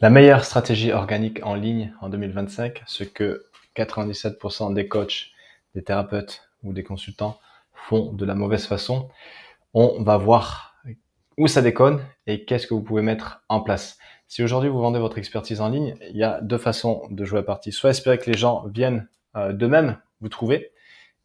La meilleure stratégie organique en ligne en 2025, ce que 97% des coachs, des thérapeutes ou des consultants font de la mauvaise façon, on va voir où ça déconne et qu'est-ce que vous pouvez mettre en place. Si aujourd'hui vous vendez votre expertise en ligne, il y a deux façons de jouer la partie. Soit espérer que les gens viennent d'eux-mêmes vous trouver,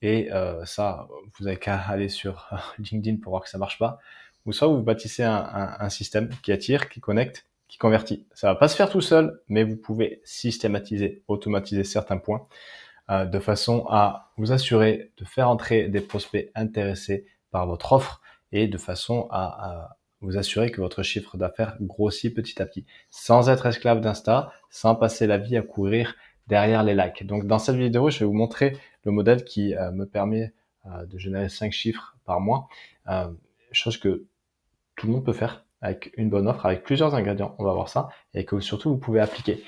et ça, vous avez qu'à aller sur LinkedIn pour voir que ça marche pas. Ou soit vous bâtissez un système qui attire, qui connecte, qui convertit. Ça va pas se faire tout seul, mais vous pouvez systématiser, automatiser certains points de façon à vous assurer de faire entrer des prospects intéressés par votre offre et de façon à vous assurer que votre chiffre d'affaires grossit petit à petit, sans être esclave d'Insta, sans passer la vie à courir derrière les likes. Donc dans cette vidéo, je vais vous montrer le modèle qui me permet de générer 5 chiffres par mois, chose que tout le monde peut faire avec une bonne offre, avec plusieurs ingrédients, on va voir ça, et que surtout vous pouvez appliquer.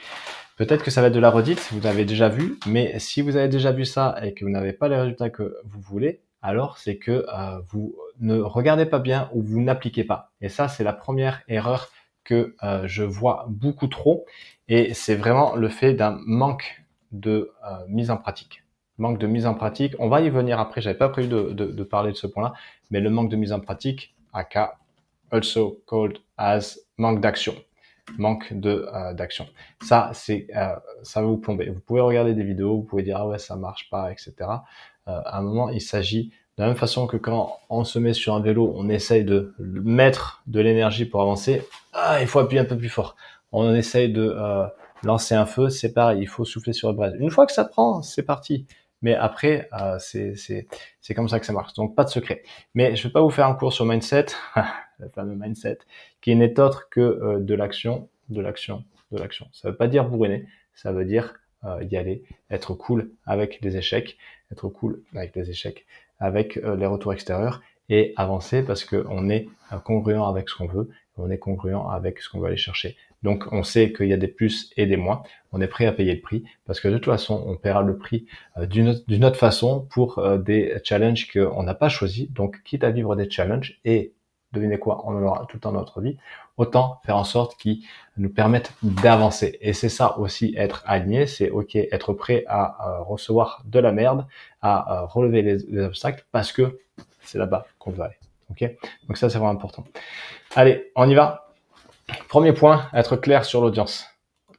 Peut-être que ça va être de la redite, vous l'avez déjà vu, mais si vous avez déjà vu ça et que vous n'avez pas les résultats que vous voulez, alors c'est que vous ne regardez pas bien ou vous n'appliquez pas. Et ça, c'est la première erreur que je vois beaucoup trop, et c'est vraiment le fait d'un manque de mise en pratique. Manque de mise en pratique, on va y venir après, j'avais pas prévu de parler de ce point-là, mais le manque de mise en pratique, aka also called as manque d'action. Manque de d'action. Ça, ça va vous plomber. Vous pouvez regarder des vidéos, vous pouvez dire ah ouais ça marche pas, etc. À un moment, il s'agit de la même façon que quand on se met sur un vélo, on essaye de mettre de l'énergie pour avancer. Ah, il faut appuyer un peu plus fort. On essaye de lancer un feu, c'est pareil, il faut souffler sur le braise. Une fois que ça prend, c'est parti. Mais après, c'est comme ça que ça marche. Donc pas de secret. Mais je vais pas vous faire un cours sur mindset, le fameux mindset, qui n'est autre que de l'action, de l'action, de l'action. Ça veut pas dire bourriner, ça veut dire y aller, être cool avec les échecs, être cool avec les échecs, avec les retours extérieurs et avancer parce qu'on est congruent avec ce qu'on veut, on est congruent avec ce qu'on veut aller chercher. Donc on sait qu'il y a des plus et des moins, on est prêt à payer le prix parce que de toute façon on paiera le prix d'une autre façon pour des challenges qu'on n'a pas choisis. Donc quitte à vivre des challenges et devinez quoi, on en aura tout dans notre vie, autant faire en sorte qu'ils nous permettent d'avancer. Et c'est ça aussi être aligné, c'est ok, être prêt à recevoir de la merde, à relever les obstacles parce que c'est là-bas qu'on veut aller. Ok, donc ça c'est vraiment important. Allez, on y va. Premier point, être clair sur l'audience.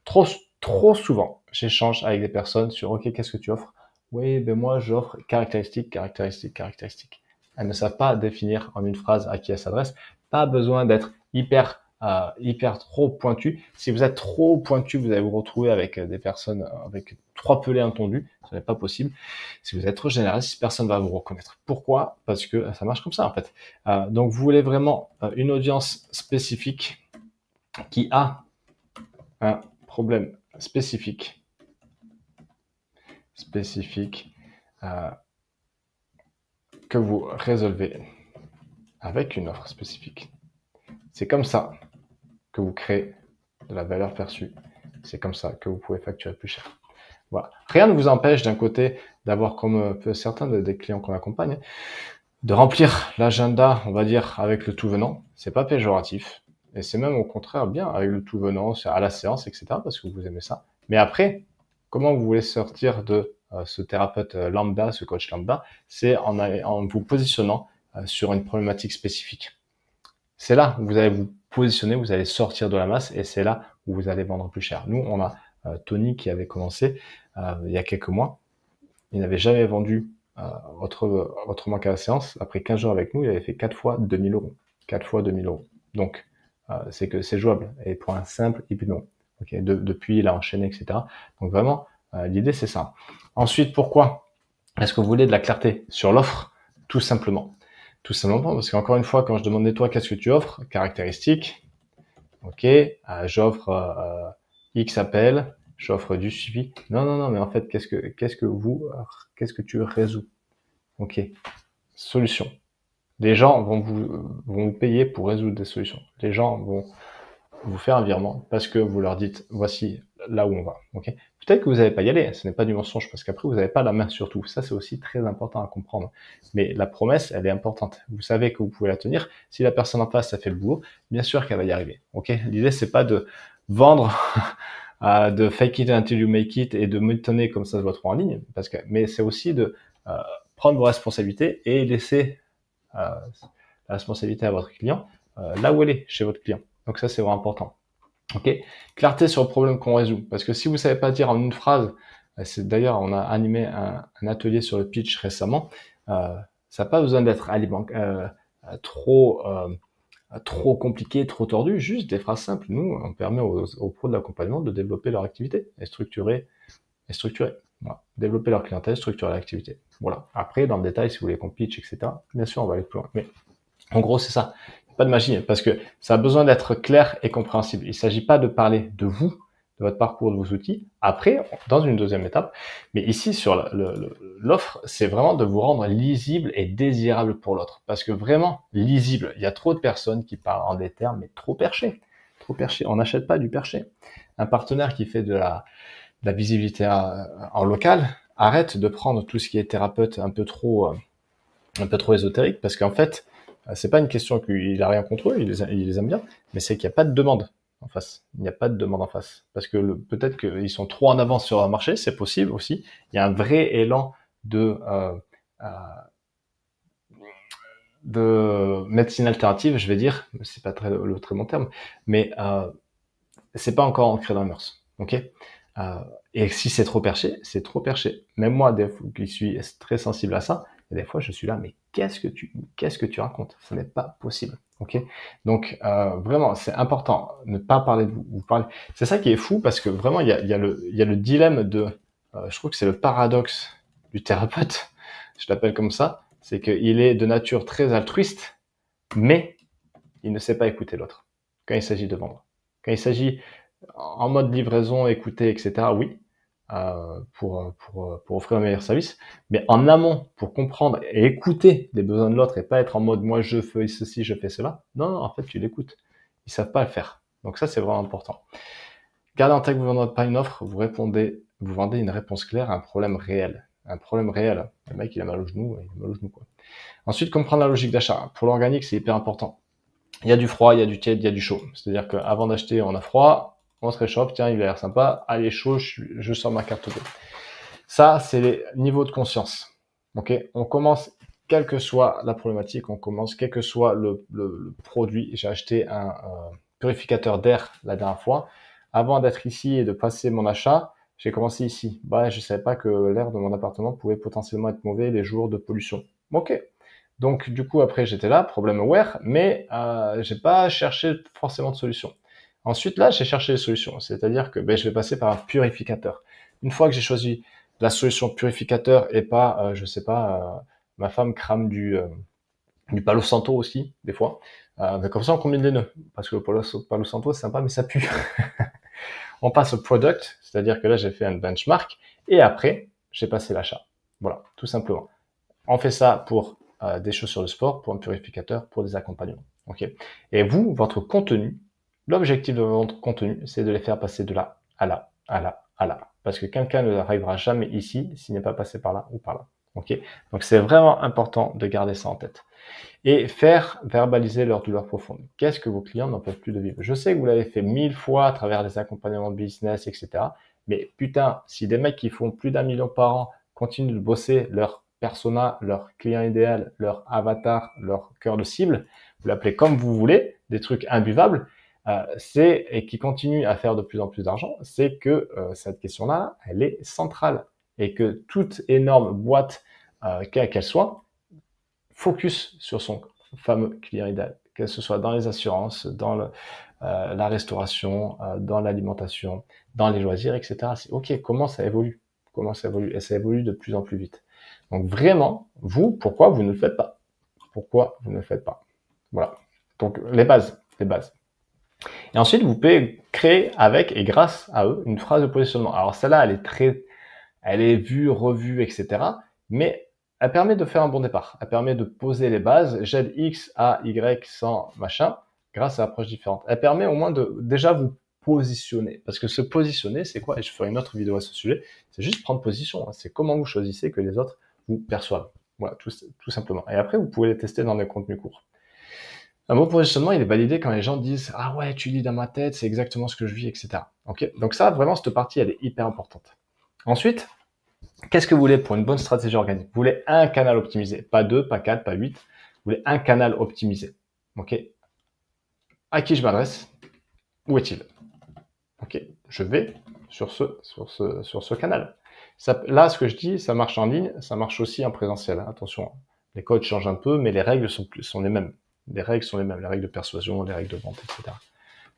Trop souvent, j'échange avec des personnes sur ok, qu'est-ce que tu offres? Oui, ben moi j'offre caractéristiques, caractéristiques, caractéristiques. Elles ne savent pas définir en une phrase à qui elles s'adressent. Pas besoin d'être hyper trop pointu. Si vous êtes trop pointu, vous allez vous retrouver avec des personnes avec trois pelés entendus. Ce n'est pas possible. Si vous êtes trop généraliste, personne ne va vous reconnaître. Pourquoi? Parce que ça marche comme ça en fait. Donc vous voulez vraiment une audience spécifique qui a un problème spécifique euh, que vous résolvez avec une offre spécifique. C'est comme ça que vous créez de la valeur perçue. C'est comme ça que vous pouvez facturer plus cher. Voilà. Rien ne vous empêche d'un côté d'avoir comme certains des clients qu'on accompagne, de remplir l'agenda, on va dire, avec le tout venant. C'est pas péjoratif. Et c'est même au contraire bien avec le tout venant, à la séance, etc. parce que vous aimez ça. Mais après, comment vous voulez sortir de ce thérapeute lambda, ce coach lambda? C'est en vous positionnant sur une problématique spécifique. C'est là où vous allez vous positionner, vous allez sortir de la masse et c'est là où vous allez vendre plus cher. Nous, on a Tony qui avait commencé il y a quelques mois. Il n'avait jamais vendu autrement qu'à la séance. Après 15 jours avec nous, il avait fait 4 fois 2000 euros. 4 fois 2000 euros. Donc, c'est que c'est jouable. Et pour un simple hypno. Okay, depuis, il a enchaîné, etc. Donc vraiment, l'idée, c'est ça. Ensuite, pourquoi est-ce que vous voulez de la clarté sur l'offre? Tout simplement. Tout simplement parce qu'encore une fois, quand je demandais toi, qu'est-ce que tu offres? Caractéristiques. Ok, j'offre X appels, j'offre du suivi. Non, mais en fait, qu'est-ce que tu résous? Ok, solution. Les gens vont vous payer pour résoudre des solutions. Les gens vont vous faire un virement parce que vous leur dites, voici là où on va. Ok. Peut-être que vous n'allez pas y aller, ce n'est pas du mensonge, parce qu'après vous n'avez pas la main sur tout. Ça, c'est aussi très important à comprendre. Mais la promesse, elle est importante. Vous savez que vous pouvez la tenir. Si la personne en face, ça fait le boulot, bien sûr qu'elle va y arriver. Ok. L'idée, c'est pas de vendre, de fake it until you make it et de m'étonner comme ça se voit trop en ligne, mais c'est aussi de prendre vos responsabilités et laisser la responsabilité à votre client là où elle est, chez votre client. Donc ça, c'est vraiment important. Ok, clarté sur le problème qu'on résout. Parce que si vous savez pas dire en une phrase, c'est d'ailleurs, on a animé un atelier sur le pitch récemment, ça n'a pas besoin d'être trop compliqué, trop tordu, juste des phrases simples. Nous, on permet aux pros de l'accompagnement de développer leur activité et structurer. Voilà. Développer leur clientèle, structurer l'activité. Voilà. Après, dans le détail, si vous voulez qu'on pitch, etc., bien sûr, on va aller plus loin. Mais en gros, c'est ça. Pas de magie, parce que ça a besoin d'être clair et compréhensible. Il ne s'agit pas de parler de vous, de votre parcours, de vos outils. Après, dans une deuxième étape, mais ici, sur l'offre, c'est vraiment de vous rendre lisible et désirable pour l'autre. Parce que vraiment, lisible, il y a trop de personnes qui parlent en des termes, mais trop perchés. Trop perchés. On n'achète pas du perché. Un partenaire qui fait de la visibilité en local, arrête de prendre tout ce qui est thérapeute un peu trop ésotérique, parce qu'en fait, c'est pas une question qu'il a rien contre eux, il les aime bien, mais c'est qu'il n'y a pas de demande en face. Il n'y a pas de demande en face. Parce que peut-être qu'ils sont trop en avance sur un marché, c'est possible aussi. Il y a un vrai élan de médecine alternative, je vais dire, c'est pas le très bon terme, mais c'est pas encore ancré dans les mœurs. Ok. Et si c'est trop perché, c'est trop perché. Même moi, qui suis très sensible à ça, et des fois, je suis là, mais qu'est-ce que tu racontes? Ce n'est pas possible. Ok. Donc vraiment, c'est important. Ne pas parler de vous. C'est ça qui est fou, parce que vraiment, il y a le dilemme de, je trouve que c'est le paradoxe du thérapeute. Je l'appelle comme ça. C'est qu'il est de nature très altruiste, mais il ne sait pas écouter l'autre quand il s'agit de vendre. Quand il s'agit en mode livraison, écouter, etc., oui, pour offrir le meilleur service, mais en amont, pour comprendre et écouter les besoins de l'autre et pas être en mode moi je fais ceci, je fais cela. Non, non, en fait, tu l'écoutes. Ils savent pas le faire. Donc ça, c'est vraiment important. Gardez en tête que vous ne vendez pas une offre, vous vendez une réponse claire à un problème réel. Un problème réel. Le mec, il a mal au genou, quoi. Ensuite, comprendre la logique d'achat. Pour l'organique, c'est hyper important. Il y a du froid, il y a du tiède, il y a du chaud. C'est-à-dire qu'avant d'acheter, on a froid, on se réchauffe, tiens, il a l'air sympa, allez, chaud, je sors ma carte bleue. Ça, c'est les niveaux de conscience. Ok, on commence, quelle que soit la problématique, on commence, quel que soit le produit. J'ai acheté un purificateur d'air la dernière fois. Avant d'être ici et de passer mon achat, j'ai commencé ici. Bah, je savais pas que l'air de mon appartement pouvait potentiellement être mauvais les jours de pollution. Ok. Donc du coup après j'étais là, problème aware, mais j'ai pas cherché forcément de solution. Ensuite là j'ai cherché des solutions, c'est-à-dire que je vais passer par un purificateur. Une fois que j'ai choisi la solution purificateur et pas, je sais pas, ma femme crame du Palo Santo aussi des fois. Mais comme ça on combine les deux, parce que le Palo Santo c'est sympa mais ça pue. On passe au product, c'est-à-dire que là j'ai fait un benchmark et après j'ai passé l'achat. Voilà, tout simplement. On fait ça pour des chaussures de sport, pour un purificateur, pour des accompagnements. Ok. Et vous, votre contenu, l'objectif de votre contenu, c'est de les faire passer de là à là, à là, à là. Parce que quelqu'un ne arrivera jamais ici s'il n'est pas passé par là ou par là. Ok. Donc c'est vraiment important de garder ça en tête. Et faire verbaliser leur douleur profonde. Qu'est-ce que vos clients n'en peuvent plus de vivre? Je sais que vous l'avez fait 1000 fois à travers des accompagnements de business, etc. Mais putain, si des mecs qui font plus d'1 million par an continuent de bosser leur persona, leur client idéal, leur avatar, leur cœur de cible, vous l'appelez comme vous voulez, des trucs imbuvables, et qui continuent à faire de plus en plus d'argent, c'est que cette question-là, elle est centrale et que toute énorme boîte, quelle qu'elle soit, focus sur son fameux client idéal, que ce soit dans les assurances, dans la restauration, dans l'alimentation, dans les loisirs, etc. C'est ok, comment ça évolue? Et ça évolue de plus en plus vite. Donc vraiment, vous, pourquoi vous ne le faites pas? Pourquoi vous ne le faites pas? Voilà. Donc les bases. Et ensuite, vous pouvez créer avec et grâce à eux une phrase de positionnement. Alors celle-là, elle est vue, revue, etc. Mais elle permet de faire un bon départ. Elle permet de poser les bases. J'aide X à Y sans machin grâce à approche différente. Elle permet au moins de déjà vous positionner. Parce que se positionner, c'est quoi? Et je ferai une autre vidéo à ce sujet. C'est juste prendre position. C'est comment vous choisissez que les autres vous perçoivent. Voilà, tout simplement. Et après, vous pouvez les tester dans des contenus courts. Un bon positionnement, il est validé quand les gens disent « Ah ouais, tu lis dans ma tête, c'est exactement ce que je vis, etc. » Ok. Donc ça, vraiment, cette partie, elle est hyper importante. Ensuite, qu'est-ce que vous voulez pour une bonne stratégie organique? Vous voulez un canal optimisé. Pas 2, pas 4, pas 8. Vous voulez un canal optimisé. Ok. À qui je m'adresse? Où est-il? Ok. Je vais sur ce canal. Là, ce que je dis, ça marche en ligne, ça marche aussi en présentiel. Attention, les codes changent un peu, mais les règles sont les mêmes. Les règles sont les mêmes, les règles de persuasion, les règles de vente, etc.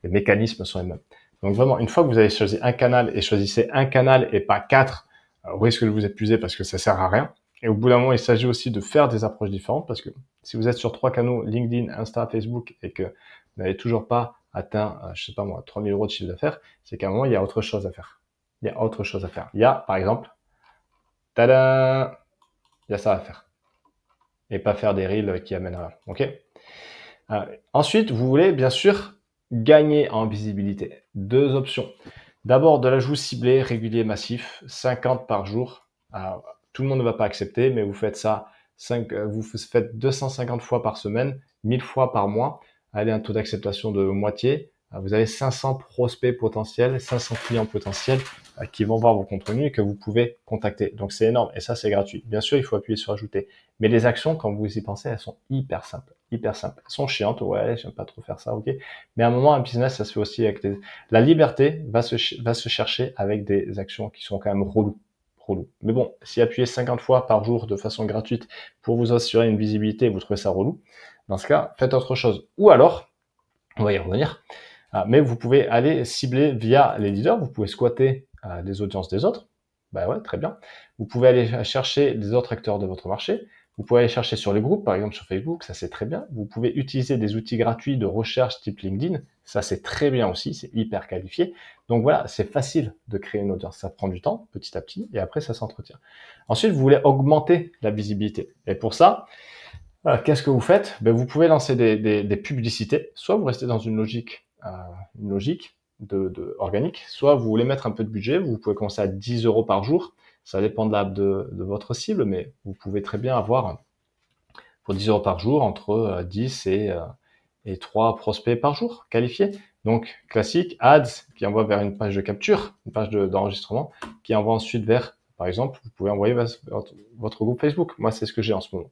Les mécanismes sont les mêmes. Donc vraiment, une fois que vous avez choisi un canal et choisissez un canal et pas 4, vous risquez de vous épuiser parce que ça sert à rien. Et au bout d'un moment, il s'agit aussi de faire des approches différentes parce que si vous êtes sur 3 canaux, LinkedIn, Insta, Facebook, et que vous n'avez toujours pas atteint, je sais pas moi, 3 000 € de chiffre d'affaires, c'est qu'à un moment, il y a autre chose à faire. Il y a autre chose à faire. Il y a, par exemple, tada, il y a ça à faire. Et pas faire des reels qui amènent à rien. Ok? Ensuite, vous voulez bien sûr gagner en visibilité. 2 options. D'abord, de l'ajout ciblé, régulier, massif, 50 par jour. Tout le monde ne va pas accepter, mais vous faites ça, vous faites 250 fois par semaine, 1000 fois par mois. Allez, un taux d'acceptation de moitié. Vous avez 500 prospects potentiels, 500 clients potentiels qui vont voir vos contenus et que vous pouvez contacter. Donc, c'est énorme et ça, c'est gratuit. Bien sûr, il faut appuyer sur ajouter. Mais les actions, quand vous y pensez, elles sont hyper simples. Hyper simples. Elles sont chiantes, ouais, j'aime pas trop faire ça, ok. Mais à un moment, un business, ça se fait aussi avec la liberté va se chercher avec des actions qui sont quand même reloues. Mais bon, si appuyer 50 fois par jour de façon gratuite pour vous assurer une visibilité, vous trouvez ça relou, dans ce cas, faites autre chose. Ou alors, on va y revenir, mais vous pouvez aller cibler via les leaders, vous pouvez squatter les audiences des autres, bah ouais, très bien. Vous pouvez aller chercher des autres acteurs de votre marché, vous pouvez aller chercher sur les groupes, par exemple sur Facebook, ça c'est très bien. Vous pouvez utiliser des outils gratuits de recherche type LinkedIn, ça c'est très bien aussi, c'est hyper qualifié. Donc voilà, c'est facile de créer une audience, ça prend du temps, petit à petit, et après ça s'entretient. Ensuite, vous voulez augmenter la visibilité. Et pour ça, qu'est-ce que vous faites? Ben, vous pouvez lancer des publicités, soit vous restez dans une logique organique, soit vous voulez mettre un peu de budget, vous pouvez commencer à 10 € par jour, ça dépend de votre cible, mais vous pouvez très bien avoir pour 10 € par jour entre 10 et 3 prospects par jour qualifiés. Donc classique, ads qui envoie vers une page de capture, une page d'enregistrement, qui envoie ensuite vers, par exemple, vous pouvez envoyer votre groupe Facebook. Moi, c'est ce que j'ai en ce moment.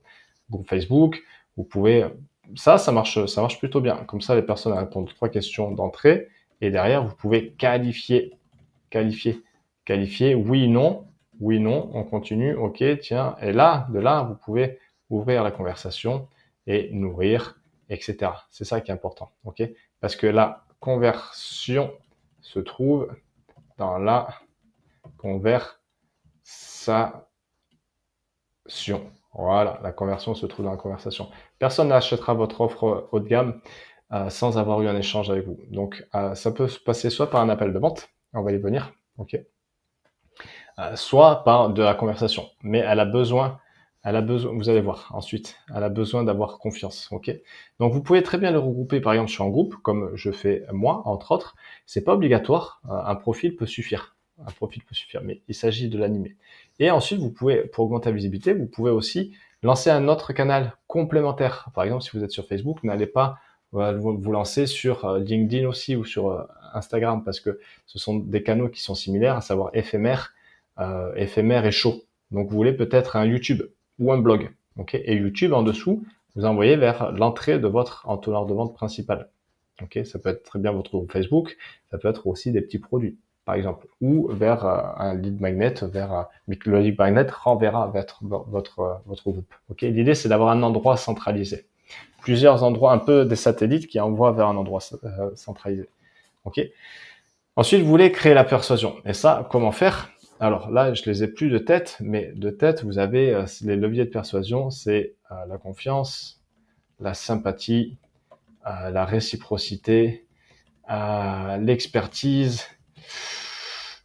Groupe Facebook, vous pouvez, ça marche plutôt bien. Comme ça, les personnes répondent 3 questions d'entrée et derrière, vous pouvez qualifier, oui, non, on continue, ok, tiens, et là, de là, vous pouvez ouvrir la conversation et nourrir, etc. C'est ça qui est important, ok? Parce que la conversion se trouve dans la conversation. Voilà, la conversion se trouve dans la conversation. Personne n'achètera votre offre haut de gamme sans avoir eu un échange avec vous. Donc, ça peut se passer soit par un appel de vente, on va y venir, ok, soit par de la conversation. Mais elle a besoin, vous allez voir ensuite, elle a besoin d'avoir confiance, ok. Donc, vous pouvez très bien le regrouper, par exemple, sur un groupe, comme je fais moi, entre autres. C'est pas obligatoire, un profil peut suffire. Un profil peut suffire, mais il s'agit de l'animer. Et ensuite, vous pouvez, pour augmenter la visibilité, vous pouvez aussi lancer un autre canal complémentaire. Par exemple, si vous êtes sur Facebook, n'allez pas vous lancer sur LinkedIn aussi ou sur Instagram, parce que ce sont des canaux qui sont similaires, à savoir éphémère et chaud. Donc, vous voulez peut-être un YouTube ou un blog. Okay, et YouTube, en dessous, vous envoyez vers l'entrée de votre entonnoir de vente principal. Okay, ça peut être très bien votre groupe Facebook, ça peut être aussi des petits produits, par exemple, ou vers un lead magnet, le lead magnet renverra vers votre groupe. Okay, l'idée, c'est d'avoir un endroit centralisé. Plusieurs endroits, un peu des satellites qui envoient vers un endroit centralisé. Okay. Ensuite, vous voulez créer la persuasion. Et ça, comment faire? Alors là, je les ai plus de tête, mais de tête, vous avez les leviers de persuasion, c'est la confiance, la sympathie, la réciprocité, l'expertise.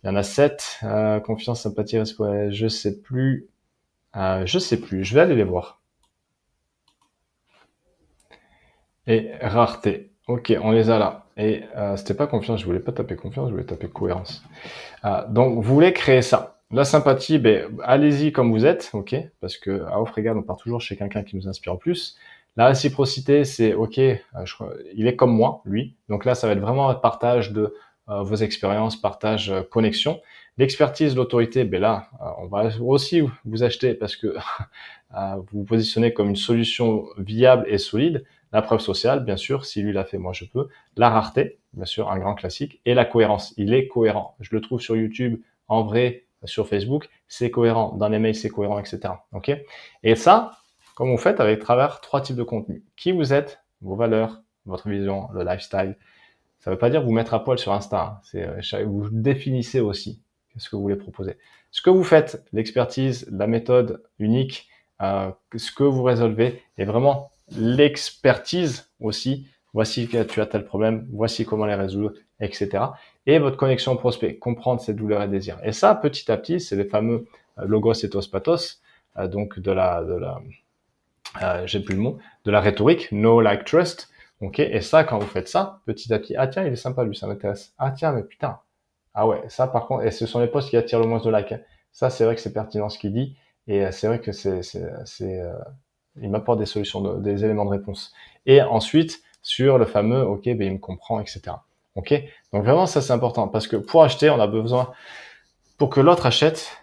Il y en a 7. Confiance, sympathie, réciprocité. Je sais plus. Je vais aller les voir. Et rareté. Ok, on les a là. Et c'était pas confiance, je voulais pas taper confiance, je voulais taper cohérence. Donc, vous voulez créer ça. La sympathie, ben, allez-y comme vous êtes, ok, parce que à offre égale, on part toujours chez quelqu'un qui nous inspire plus. La réciprocité, c'est ok, il est comme moi, lui. Donc là, ça va être vraiment un partage de vos expériences, partage, connexion. L'expertise, l'autorité, ben là, on va aussi vous acheter parce que vous vous positionnez comme une solution viable et solide. La preuve sociale, bien sûr, si lui l'a fait, moi je peux. La rareté, bien sûr, un grand classique. Et la cohérence, il est cohérent. Je le trouve sur YouTube, en vrai, sur Facebook, c'est cohérent. Dans les mails, c'est cohérent, etc. Ok. Et ça, comme vous faites avec travers 3 types de contenus. Qui vous êtes, vos valeurs, votre vision, le lifestyle. Ça ne veut pas dire vous mettre à poil sur Insta. Hein. Vous définissez aussi ce que vous voulez proposer. Ce que vous faites, l'expertise, la méthode unique, ce que vous résolvez, et vraiment l'expertise aussi. Voici que tu as tel problème, voici comment les résoudre, etc. Et votre connexion au prospect, comprendre ses douleurs et désirs. Et ça, petit à petit, c'est les fameux logos ethos pathos, donc j'ai plus le mot, de la rhétorique, know, like, trust. Ok, et ça, quand vous faites ça, petit à petit, ah tiens, il est sympa lui, ça m'intéresse. Ah tiens, mais putain. Ah ouais, ça par contre, et ce sont les posts qui attirent le moins de likes. Hein. Ça, c'est vrai que c'est pertinent ce qu'il dit, et c'est vrai que il m'apporte des solutions, des éléments de réponse. Et ensuite, sur le fameux, ok, ben il me comprend, etc. Ok, donc vraiment ça c'est important parce que pour acheter, on a besoin, pour que l'autre achète,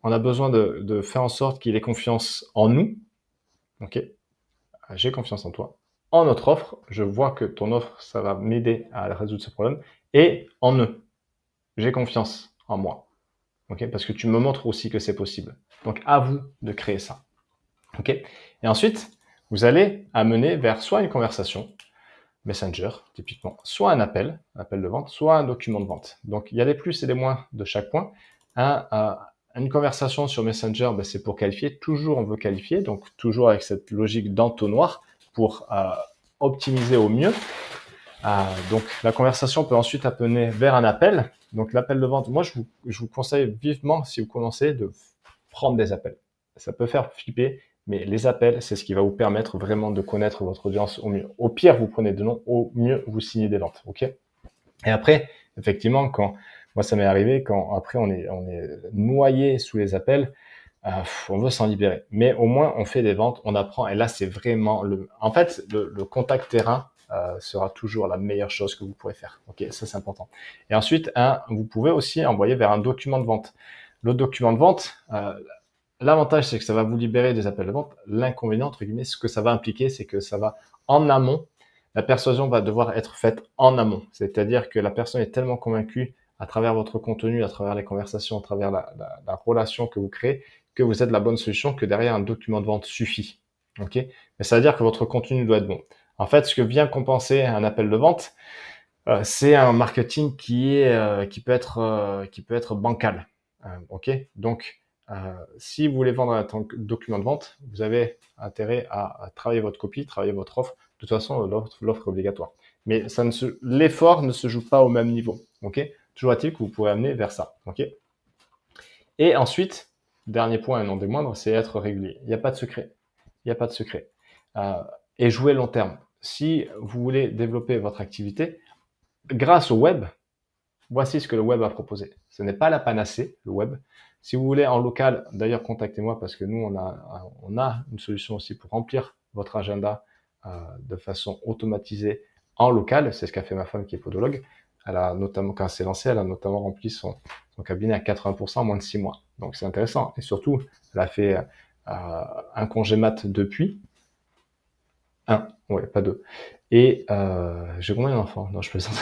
on a besoin de faire en sorte qu'il ait confiance en nous. Ok, j'ai confiance en toi. En notre offre, je vois que ton offre, ça va m'aider à résoudre ce problème. Et en eux, j'ai confiance en moi. Ok, parce que tu me montres aussi que c'est possible. Donc, à vous de créer ça. Ok. Et ensuite, vous allez amener vers soit une conversation, Messenger, typiquement, soit un appel de vente, soit un document de vente. Donc, il y a des plus et des moins de chaque point. Une conversation sur Messenger, ben, c'est pour qualifier. Toujours, on veut qualifier. Donc, toujours avec cette logique d'entonnoir pour optimiser au mieux. Donc, la conversation peut ensuite amener vers un appel. Donc, l'appel de vente, moi, je vous conseille vivement, si vous commencez, de prendre des appels. Ça peut faire flipper, mais les appels, c'est ce qui va vous permettre vraiment de connaître votre audience au mieux. Au pire, vous prenez des noms, au mieux, vous signez des ventes. Ok. Et après, effectivement, quand moi, ça m'est arrivé, quand après, on est noyé sous les appels, on veut s'en libérer. Mais au moins, on fait des ventes, on apprend. Et là, c'est vraiment en fait, le contact terrain sera toujours la meilleure chose que vous pourrez faire. Ok, ça c'est important. Et ensuite, vous pouvez aussi envoyer vers un document de vente. Le document de vente, l'avantage c'est que ça va vous libérer des appels de vente. L'inconvénient, entre guillemets, ce que ça va impliquer, c'est que ça va en amont. La persuasion va devoir être faite en amont. C'est-à-dire que la personne est tellement convaincue à travers votre contenu, à travers les conversations, à travers la relation que vous créez, que vous êtes la bonne solution, que derrière un document de vente suffit. Ok. Mais ça veut dire que votre contenu doit être bon. En fait, ce que vient compenser un appel de vente, c'est un marketing qui peut être bancal. Ok. Donc, si vous voulez vendre un document de vente, vous avez intérêt à travailler votre copie, travailler votre offre. De toute façon, l'offre est obligatoire. Mais l'effort ne se joue pas au même niveau. Ok. Toujours est-il que vous pourrez amener vers ça. Ok. Et ensuite, dernier point et non des moindres, c'est être régulier. Il n'y a pas de secret. Il n'y a pas de secret. Et jouer long terme. Si vous voulez développer votre activité, grâce au web, voici ce que le web a proposé. Ce n'est pas la panacée, le web. Si vous voulez en local, d'ailleurs, contactez-moi parce que nous, on a une solution aussi pour remplir votre agenda de façon automatisée en local. C'est ce qu'a fait ma femme qui est podologue. Elle a notamment, quand elle s'est lancée, elle a notamment rempli son cabinet à 80% en moins de 6 mois. Donc c'est intéressant. Et surtout, elle a fait un congé mat depuis. Ouais, pas deux. Et j'ai combien d'enfants? Non, je plaisante.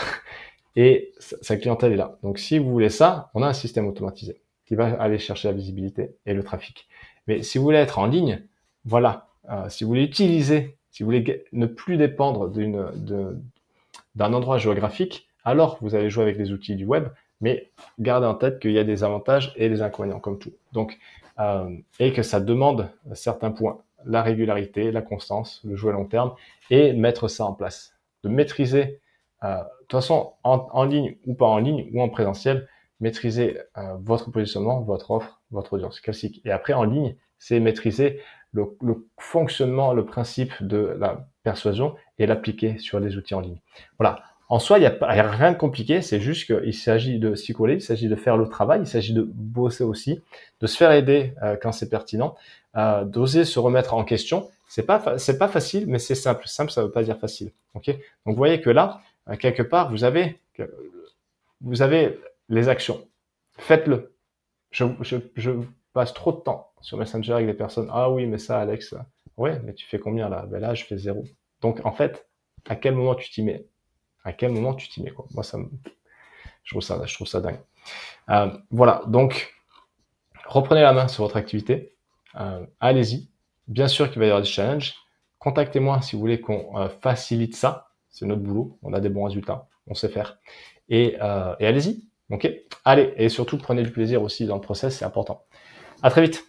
Et sa clientèle est là. Donc si vous voulez ça, on a un système automatisé qui va aller chercher la visibilité et le trafic. Mais si vous voulez être en ligne, voilà. Si vous voulez utiliser, si vous voulez ne plus dépendre d'un endroit géographique, alors vous allez jouer avec les outils du web, mais gardez en tête qu'il y a des avantages et des inconvénients comme tout. Donc, et que ça demande certains points, la régularité, la constance, le jouer à long terme et mettre ça en place. De maîtriser, de toute façon, en ligne ou pas en ligne ou en présentiel, maîtriser votre positionnement, votre offre, votre audience classique. Et après, en ligne, c'est maîtriser le fonctionnement, le principe de la persuasion et l'appliquer sur les outils en ligne. Voilà. En soi, il n'y a rien de compliqué, c'est juste qu'il s'agit de s'y coller, il s'agit de faire le travail, il s'agit de bosser aussi, de se faire aider quand c'est pertinent, d'oser se remettre en question. C'est pas facile, mais c'est simple. Simple, ça veut pas dire facile. Ok. Donc vous voyez que là, quelque part, vous avez les actions. Faites-le. Je passe trop de temps sur Messenger avec des personnes. Ah oui, mais ça, Alex, ouais, mais tu fais combien là? Ben là, je fais 0. Donc en fait, à quel moment tu t'y mets? À quel moment tu t'y mets, quoi? Moi, je trouve ça dingue. Voilà. Donc, reprenez la main sur votre activité. Allez-y. Bien sûr qu'il va y avoir des challenges. Contactez-moi si vous voulez qu'on facilite ça. C'est notre boulot. On a des bons résultats. On sait faire. Et allez-y. Ok. Allez. Et surtout, prenez du plaisir aussi dans le process. C'est important. À très vite.